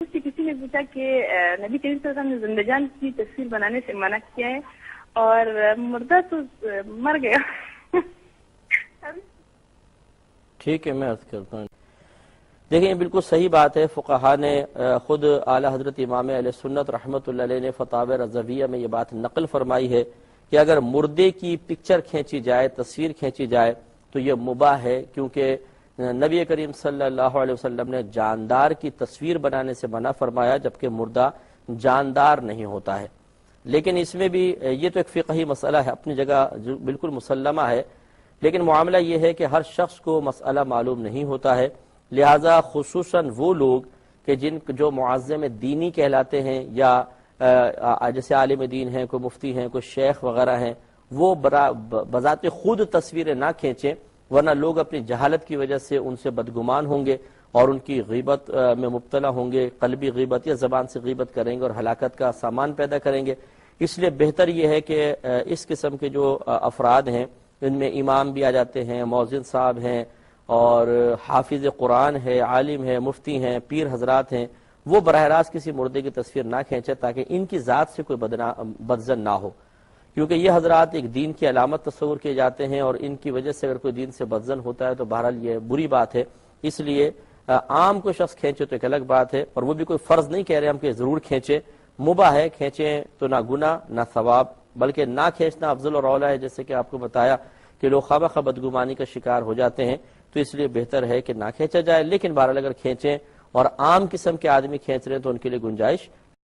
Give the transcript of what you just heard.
مجھ سے کسی نے پوچھا کہ نبی کریم صلی اللہ علیہ وسلم نے زندہ جان کی تصویر بنانے سے منع کیا ہے اور مردہ تو مر گیا. ٹھیک ہے، میں عرض کرتا ہوں. دیکھیں، بالکل صحیح بات ہے. فقہا نے خود اعلی حضرت امام اہل سنت رحمۃ اللہ علیہ نے فتاوی رضویہ میں یہ بات نقل فرمائی ہے کہ اگر مردے کی پکچر کھینچی جائے، تصویر کھینچی جائے تو یہ مباح ہے، کیونکہ نبی کریم صلی اللہ علیہ وسلم نے جاندار کی تصویر بنانے سے منع فرمایا، جبکہ مردہ جاندار نہیں ہوتا ہے. لیکن اس میں بھی یہ تو ایک فقہی مسئلہ ہے، اپنی جگہ جو بالکل مسلمہ ہے، لیکن معاملہ یہ ہے کہ ہر شخص کو مسئلہ معلوم نہیں ہوتا ہے. لہذا خصوصاً وہ لوگ کہ جو معظم دینی کہلاتے ہیں، یا جیسے عالم دین ہیں، کوئی مفتی ہیں، کوئی شیخ وغیرہ ہیں، وہ بذات خود تصویریں نہ کھینچیں، ورنہ لوگ اپنی جہالت کی وجہ سے ان سے بدگمان ہوں گے اور ان کی غیبت میں مبتلا ہوں گے، قلبی غیبت یا زبان سے غیبت کریں گے اور ہلاکت کا سامان پیدا کریں گے. اس لیے بہتر یہ ہے کہ اس قسم کے جو افراد ہیں، ان میں امام بھی آ جاتے ہیں، مؤذن صاحب ہیں، اور حافظ قرآن ہے، عالم ہے، مفتی ہیں، پیر حضرات ہیں، وہ براہ راست کسی مردے کی تصویر نہ کھینچے تاکہ ان کی ذات سے کوئی بدظن نہ ہو، کیونکہ یہ حضرات ایک دین کی علامت تصور کیے جاتے ہیں، اور ان کی وجہ سے اگر کوئی دین سے بدظن ہوتا ہے تو بہرحال یہ بری بات ہے. اس لیے عام کوئی شخص کھینچے تو ایک الگ بات ہے، اور وہ بھی کوئی فرض نہیں کہہ رہے ہم کہ ضرور کھینچے، مباح ہے، کھینچیں تو نہ گناہ نہ ثواب، بلکہ نہ کھینچنا افضل اور اولیٰ ہے. جیسے کہ آپ کو بتایا کہ لوگ خواہ بخواہ بدگمانی کا شکار ہو جاتے ہیں، تو اس لیے بہتر ہے کہ نہ کھینچا جائے. لیکن بہرحال اگر کھینچیں اور عام قسم کے آدمی کھینچ رہے ہیں تو ان کے لیے گنجائش